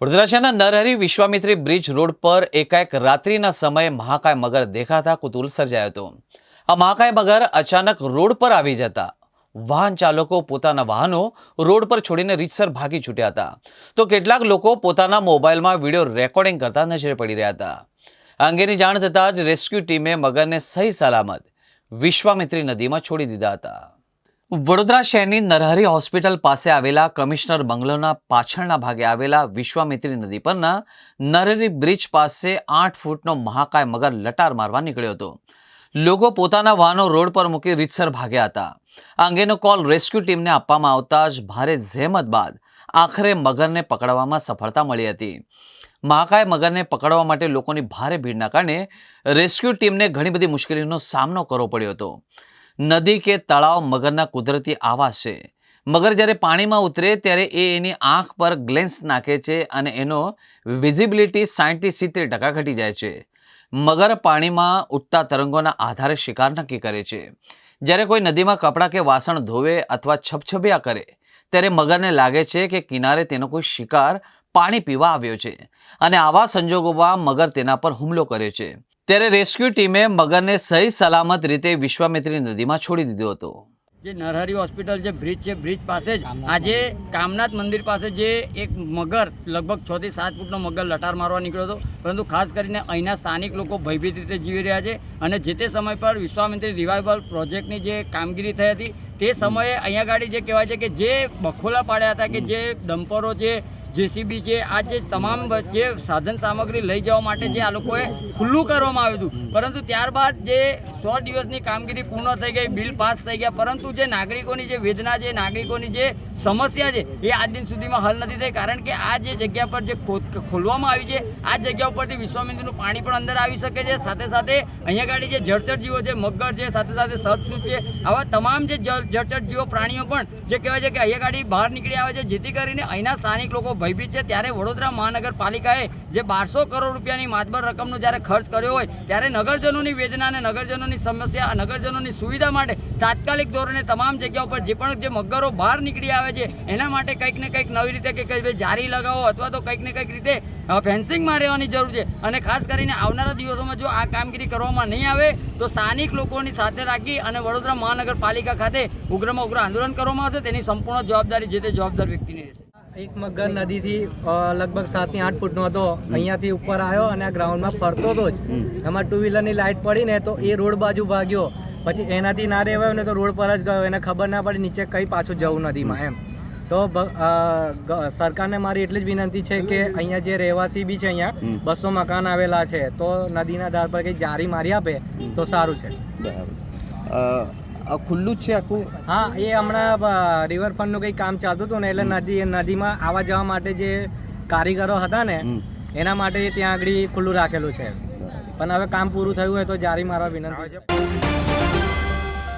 વડોદરા શહેરના Narhari Vishwamitri bridge road પર એકાએક રાત્રિના સમયે મહાકાય મગર દેખાતા કુતૂહલ સર્જાયો હતો। આ મહાકાય મગર અચાનક રોડ પર આવી જતા વાહન ચાલકો પોતાના વાહનો રોડ પર છોડીને રીતસર ભાગી છૂટ્યા હતા, તો કેટલાક લોકો પોતાના મોબાઈલમાં વિડીયો રેકોર્ડિંગ કરતા નજરે પડી રહ્યા હતા। આ અંગેની જાણ થતાં જ રેસ્ક્યુ ટીમે મગરને સહી સલામત વિશ્વામિત્રી નદીમાં છોડી દીધા હતા। વડોદરા શહેરની નરહરી હોસ્પિટલ પાસે આવેલા કમિશનર બંગલોના પાછળના ભાગે આવેલા વિશ્વામિત્રી નદી પરના નરહરી બ્રિજ પાસે 8 ફૂટનો મહાકાય મગર લટાર મારવા નીકળ્યો હતો। લોકો પોતાના વાહનો રોડ પર મૂકી રીતસર ભાગ્યા હતા। આ અંગેનો કોલ રેસ્ક્યુ ટીમને આપવામાં આવતા જ ભારે જહેમત બાદ આખરે મગરને પકડવામાં સફળતા મળી હતી। મહાકાય મગરને પકડવા માટે લોકોની ભારે ભીડના કારણે રેસ્ક્યુ ટીમને ઘણી બધી મુશ્કેલીનો સામનો કરવો પડ્યો હતો। નદી કે તળાવ મગરના કુદરતી આવાસ છે। મગર જ્યારે પાણીમાં ઉતરે ત્યારે એ એની આંખ પર ગ્લેન્સ નાખે છે અને એનો વિઝિબિલિટી 60 થી 70% ઘટી જાય છે। મગર પાણીમાં ઉઠતા તરંગોના આધારે શિકાર નક્કી કરે છે। જ્યારે કોઈ નદીમાં કપડાં કે વાસણ ધોવે અથવા છબછબિયા કરે ત્યારે મગરને લાગે છે કે કિનારે તેનો કોઈ શિકાર પાણી પીવા આવ્યો છે અને આવા સંજોગોમાં મગર તેના પર હુમલો કરે છે। ત્યારે રેસ્ક્યુ ટીમે મગરને સહી સલામત રીતે વિશ્વામિત્રી નદીમાં છોડી દીધો હતો। જે નરહરી હોસ્પિટલ જે બ્રિજ છે, બ્રિજ પાસે જ આજે કામનાથ મંદિર પાસે જે એક મગર લગભગ 6 થી 7 ફૂટનો મગર લટાર મારવા નીકળ્યો હતો, પરંતુ ખાસ કરીને અહીંના સ્થાનિક લોકો ભયભીત રીતે જીવી રહ્યા છે અને જે તે સમય પર વિશ્વામિત્રી રિવાઇવલ પ્રોજેક્ટની જે કામગીરી થઈ હતી તે સમયે અહીંયા ગાડી જે કહેવાય છે કે જે બખોલા પાડ્યા હતા, કે જે ડમ્પરો છે, જેસીબી છે, આ જે તમામ જે સાધન સામગ્રી લઈ જવા માટે જે આ લોકોએ ખુલ્લું કરવામાં આવ્યું હતું, પરંતુ ત્યારબાદ જે 100 દિવસની કામગીરી પૂર્ણ થઈ ગઈ, બિલ પાસ થઈ ગયા, પરંતુ જે નાગરિકોની જે વેદના છે, નાગરિકોની જે સમસ્યા છે એ આજ દિન સુધીમાં હલ નથી થઈ। કારણ કે આ જે જગ્યા પર જે ખોલવામાં આવી છે આ જગ્યા ઉપરથી વિશ્વામિત્રીનું પાણી પણ અંદર આવી શકે છે। સાથે સાથે અહીંયા ગાડી જે જળચર જીવો છે, મગર છે, સાથે સાથે સર્પસૂપ છે, આવા તમામ જે જળચર જીવો પ્રાણીઓ પણ જે કહેવાય છે કે અહીંયા ગાડી બહાર નીકળી આવે છે, જેથી કરીને અહીંના સ્થાનિક લોકો ભયભીત છે। ત્યારે વડોદરા મહાનગરપાલિકાએ જે 1200 કરોડ રૂપિયાની માતબર રકમનો જ્યારે ખર્ચ કર્યો હોય ત્યારે નગરજનોની વેદના અને નગરજનોની સમસ્યા, નગરજનોની સુવિધા માટે તાત્કાલિક ધોરણે તમામ જગ્યા ઉપર જે પણ જે મગરો બહાર નીકળી આવે છે એના માટે કંઈક ને કંઈક નવી રીતે કે કંઈ જારી લગાવો અથવા તો કંઈક ને કંઈક રીતે ફેન્સિંગ મારવાની જરૂર છે। અને ખાસ કરીને આવનારા દિવસોમાં જો આ કામગીરી કરવામાં નહીં આવે તો સ્થાનિક લોકોની સાથે રાખી અને વડોદરા મહાનગરપાલિકા ખાતે ઉગ્રમાં ઉગ્ર આંદોલન કરવામાં આવશે। તેની સંપૂર્ણ જવાબદારી જે તે જવાબદાર વ્યક્તિની રહેશે। એક મગર નદીથી લગભગ 7 થી 8 ફૂટનો હતો, અહીંયાથી ઉપર આવ્યો અને આ ગ્રાઉન્ડમાં ફરતો હતો જ, એમાં 2 વ્હીલરની લાઇટ પડી ને તો એ રોડ બાજુ ભાગ્યો, પછી એનાથી ના રહેવાયો ને તો રોડ પર જ ગયો, એને ખબર ના પડી નીચે કંઈ પાછું જવું નદીમાં એમ। તો સરકારને મારી એટલી જ વિનંતી છે કે અહીંયા જે રહેવાસી બી છે, અહીંયા 200 મકાન આવેલા છે, તો નદીના ધાર પર કંઈક જારી મારી આપે તો સારું છે। ખુલ્લું જ છે આખું? હા, એ હમણાં રિવરફ્રન્ટનું કંઈક કામ ચાલતું હતું ને એટલે નદીમાં આવવા જવા માટે જે કારીગરો હતા ને એના માટે ત્યાં આગળ ખુલ્લું રાખેલું છે, પણ હવે કામ પૂરું થયું હોય તો જારી મારવા વિનંતી છે।